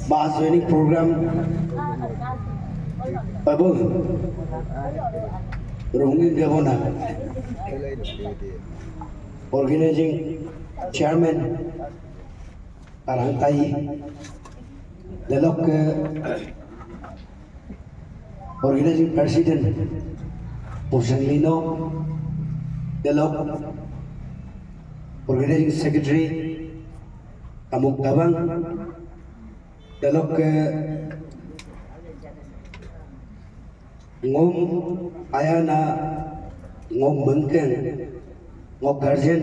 mass training program abang Rohingya Gavana organizing chairman Arangtai Delok organizing president Pusang Lino Delok organizing secretary Amuk Tabang Delok ngom ayana ngom bengken ngom guardian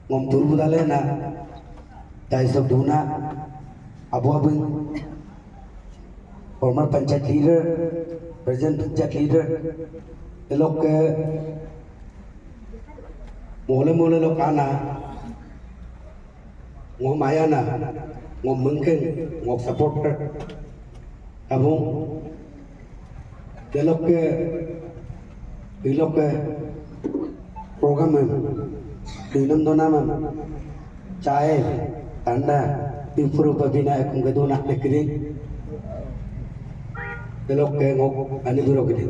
ngom turbudalena daisok duna abu abeng former panchayat leader present panchayat leader elok mole lok ana ngom ayana ngom bengken ngom supporter abung Delok program dinam donama चाहे tanda impuru babina akung gaduna lekri delok ke ngok ani duro gede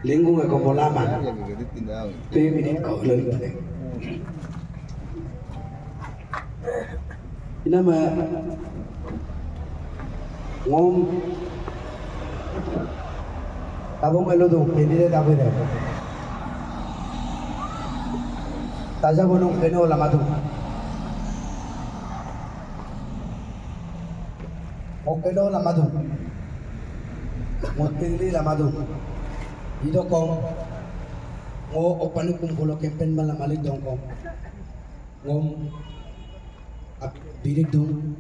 linggu ko molama te minit ko lele inama ngom tabung elo do pendile dabere taja bonong keno lamadu okeno lamadu motingli lamadu ido kong ngo opanu kumpulo campaign malamali dong kong ngom birik dung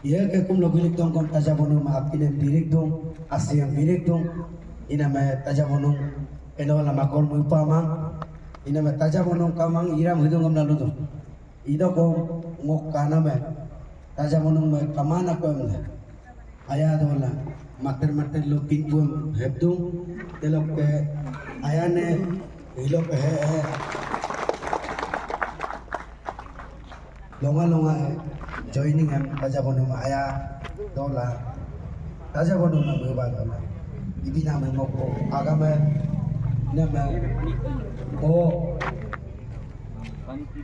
iya ke kum logilik dong kong taja bonong ma apine birik dung asiyang birik dung ina me taja bonong keno lamakol mu upamang ina me taja bonong kamang iram hidung ngam nalu dung ido kong ngok kana me taja bonong me kamana ko me aya dola mater lo pinpum hebdung delok ke ayane hilok he longa joining em taja bonong aya dola taja bonong me ba dola ibina me moko agame na me o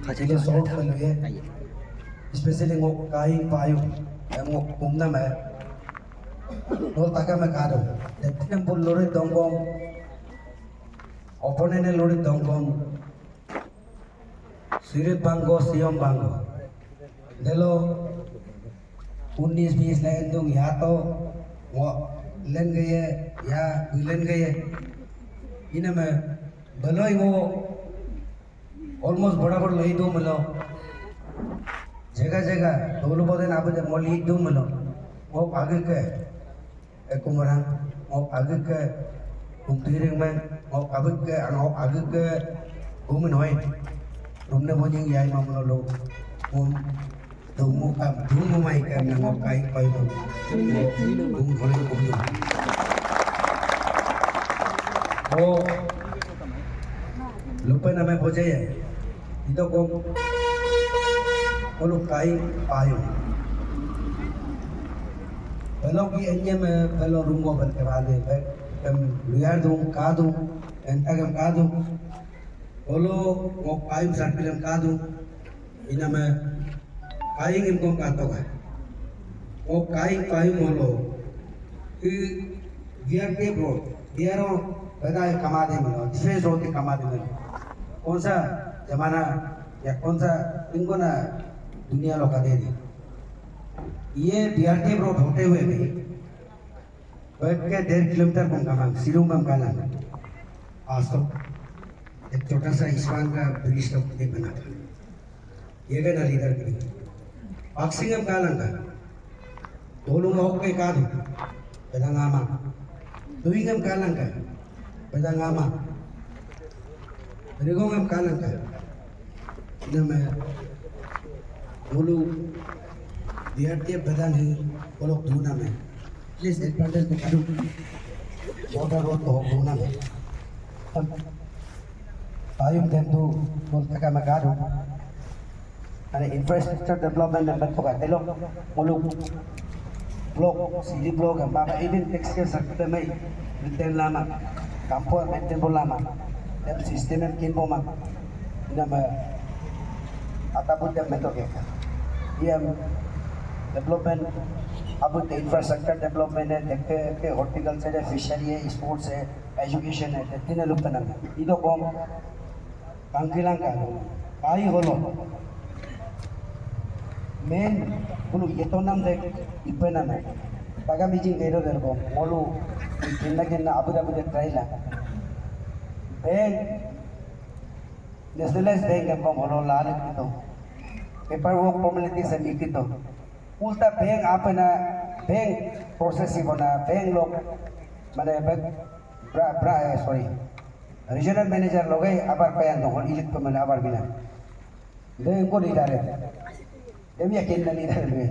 khajile sort pelwe especially ngok kai payu ngok kumna me no taka me kado detem pul lori dongom opponent lori dongom sirit bango siom bango delo 19-20 line दूं या तो वो लेन गए या लेन गए इन्हें मैं भलो ही वो ऑलमोस्ट बड़ा लई दूं मिलो जगह दोनों बोले ना बजे मोली दूं मिलो वो आगे के कुमरंग वो आगे के कुमतीरिंग में वो आगे के घूमन होए तुमने बोझिंग याई मामलो लोग वो Tumu kam tumu mai kam na ngokai pai do tumu boleh kudu oh lupa nama boja ya itu kong kalau kai payu kalau ki anya me kalau rumah berkebale kam liar dong kadu entah kadu kalau ngokai sarpilan kadu ina me kain ingkong kato ka o kain molo कि gear के bro गियरों पैदा कमा दे मिलो defence होती कमा दे मिलो कौन सा जमाना या कौन सा इनको ना दुनिया लोग का दे दी ये गियर के ब्रो ढोटे हुए भी बैठ के 1.5 किलोमीटर कम कमा सिरों में काला आज तो एक छोटा सा इस्पान का ब्रिज तो नहीं बना था ये का ना लीडर की Paksingan kalangka, tolong oke kadu, pedang ama, tuingam kalangka, pedang ama, berigongam kalangka, nama, dulu dia pedang hi, kolok duna me, please advantage to kadu, water to duna me, ayam tentu kol taka magadu. Ada infrastructure development yang bentuk telo muluk blok city blok yang bapa even textile circular mai maintain lama kampo maintain lama dan sistem yang kin poma nama ataupun yang bentuk ya dia development अब तो infrastructure development है के horticulture है fishery है sports है education है तीन लोग का नाम इधर कौन कांकिलांका आई होलो मेन बोलो ये तो नाम देख इप्पे नाम है पगा मीजिंग करो देर को बोलो किन्ना अबू धाबी ट्राई ला बैंक नेशनलाइज बैंक है बोलो लाल कितो पेपर वर्क फॉर्मेलिटी से कितो उल्टा बैंक आप ना बैंक प्रोसेस ही बना बैंक लोग माने सॉरी रीजनल मैनेजर लोग है अबार पयान तो इलिट को मैंने अबार बिना बैंक को नहीं डाले ये भी अकेले नहीं डाले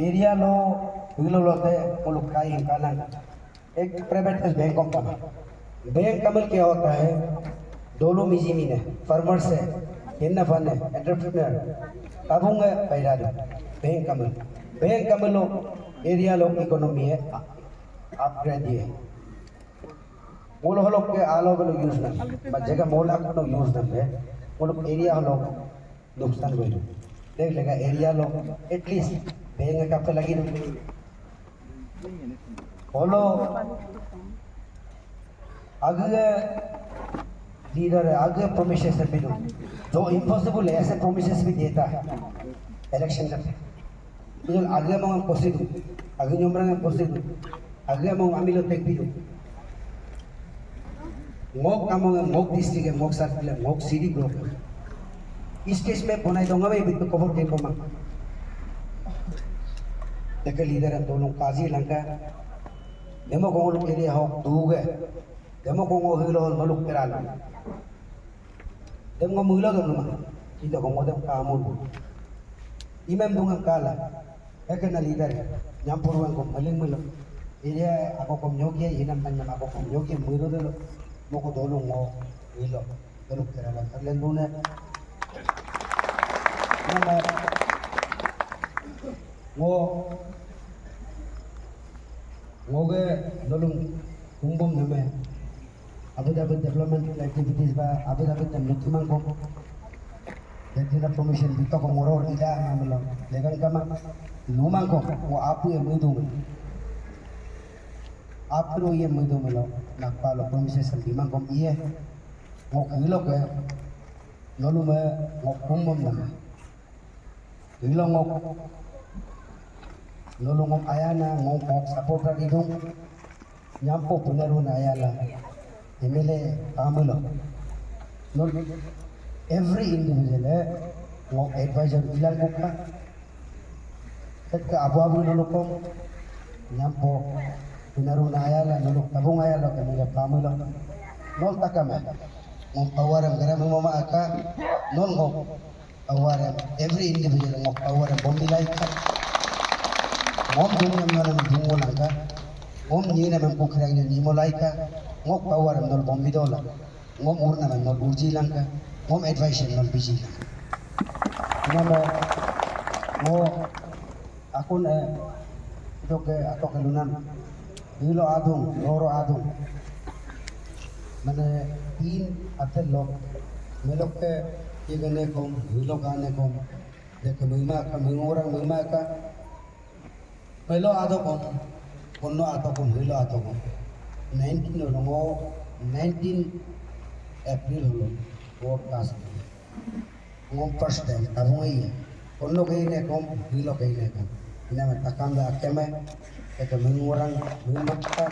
एरिया लो विलो लोग है वो लोग का ही कालन एक प्राइवेट बैंक कंपनी बैंक कमल क्या होता है दोनों मिजीमिन है फार्मर्स है किन्ना फन है एंटरप्रेन्योर ताबूंगा पैदा दो बैंक कमल लो एरिया लो इकोनॉमी है अपग्रेड ये वो लोग के आलो के लोग यूज़ ना जगह मोला को लोग यूज़ ना है वो लोग एरिया लोग नुकसान हुए देख लेगा एरिया लोग एटलीस्ट बैंक का पे लगी बोलो आगे लीडर है आगे प्रोमिसेस भी दो जो इम्पॉसिबल है ऐसे प्रोमिसेस भी देता है इलेक्शन करते itu agak mau positif, agak nyombrang yang positif, agak mau ambil otak biru. Ngok kamu ngok district ngok sarkil ngok city block. इस केस में बनाई दूंगा मैं बिल्कुल कवर टेन को मांग। लेकिन लीडर है दोनों काजी लंका, डेमो को लोग के लिए हो दूगे, डेमो को हिलो लोग करा लो, डेमो मुहिलो दोनों मांग, इधर को मोदम कामूल, इमें दूंगा काला Ekena leader nyampur wang kom maling mulo iya ako kom nyogi inam tanya ako kom nyogi mulo dulu mo ko dolong mo ilo pero kera lang terlen duna nama mo ge dolong kumbom name Abu Dhabi development activities ba Abu Dhabi teman kom jadi na permission dito ko moro ida namelo legal kama लूमांग को वो आपू ये मुझे दूँगा आप लो ये मुझे दूँगा लो नागपाल प्रोमिसेस लूमांग को ये वो किलो के लोलू में वो कुंभम लगा किलो वो लोलू वो आया ना वो सपोर्टर इधर यहाँ पे पुनरुन आया ला इमेले कामलो लोलू every individual है वो एडवाइजर इलान को का Ketika abu-abu nulukom nyampo pinaruna ayala nuluk tabung ayala kami kamu lo nol takame ngom pawaram gara mama aka nol ngom pawaram every individual ngom pawaram bombi laika ngom dunia mana dungo langka ngom nyina men pukrang ni mo laika ngom pawaram nol bombi dola ngom urna men nol urji langka ngom advice nol biji langka ngom aku ne itu ke atau kelunan hilo adung loro adung mana तीन अतर लोग मेलों के ये गने को hello गाने को देखे महिमा का मेलो आदो को कोनो आदो को हलो आदो को 19 लोगों 19 अप्रैल हलो vote cast ngom first time tabung iya कोनो कहीं ने को हलो कहीं ने को ina में takam दा केमे एक महिमा का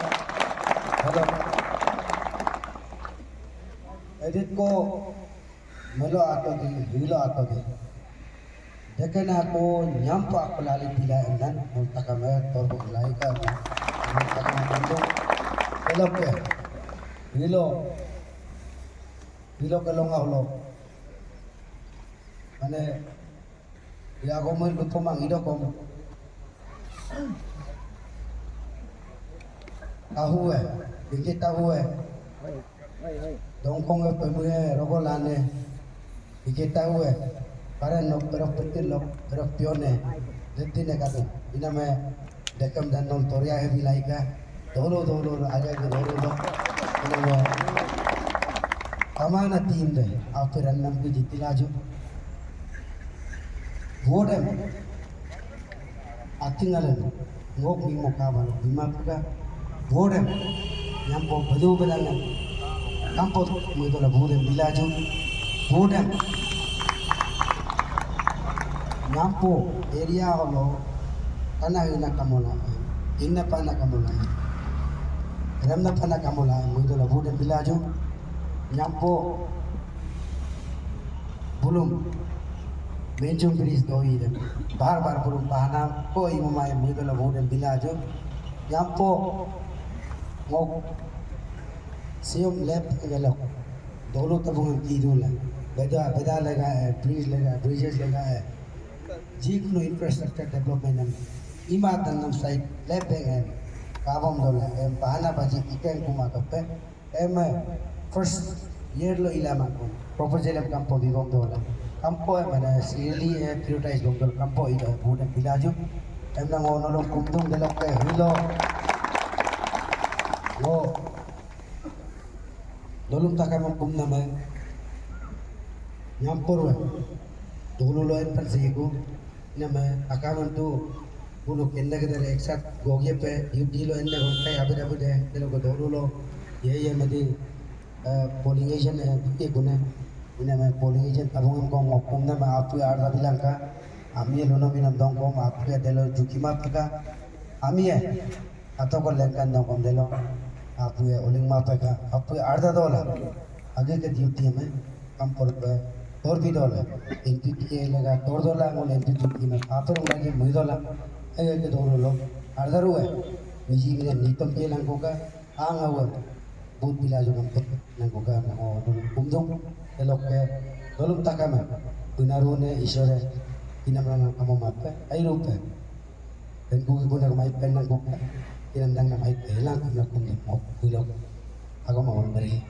hello edit ko melo ato di hilo ato di dekan ako nyampa ako lali pila endan multa kame torbo lai ka multa kame bando elok ke hilo kalonga holo mane ya ko mo luto mang ido ko tahu dikit tahu dongkong pe mue rogo lane dikita hue para no pero petir lo pero pione detine kadu ina me dekam dan non toria he bilaika dolo aga ke dolo ina me amana team de after annam ke jitilaju vodem atingalan ngok ni mokabal bima puga vodem nyampo badu badangan kampot muitola vodem bilaju vodem nyampo area holo tanah ina kamola inna pana kamola ramna pana kamola muitola vodem bilaju nyampo bulum menjung bridge doi de bar bulum bahana ko imamai muitola vodem bilaju nyampo ngok sium lep gelok dolo tabungan kidula beda लगा है bridges लगा है जीकनो infrastructure development am ima tanam site lebe en kabam dola em bahana baji iken kuma kape em first year lo ilama ko proposal am kampo bibom dola kampo mana really prioritize dom dol kampo ida bude bilaju em nang ono lo kumdung delok ke hilo wo dolum takam kumna me nyampurwe dulu lo en persegu nama akaman tu bulu kenda ke dari eksat goge pe yudi lo ende gontai abu de delo ko dulu lo ye madi polling agent ke guna ina me polling agent tabung ko ngokum na ma apu arda bilangka ami lo no minam dong ko ma apu delo jukima peka ami atau ko lengkan dong ko delo apu oling ma peka apu arda dola age ke duty me kam por pe और भी doll है NPP लगा तोड़ doll है वो NPP में आपर उनका ये मुझे डॉल है ये दो लोग अर्धर हुआ है मिजी में नीतम के लंगों का आंग हुआ बहुत बिला जो हम लंगों का ना और कुमदों ये लोग के दोनों तक में बिनारू ने ईश्वर है इन अपना कामों माप पे आई रूप है इनको की कोने को माइक पेन लंगों का इन अंदर ना माइक पहला कुमला कुमदों कुछ लोग आगो माहौल में रही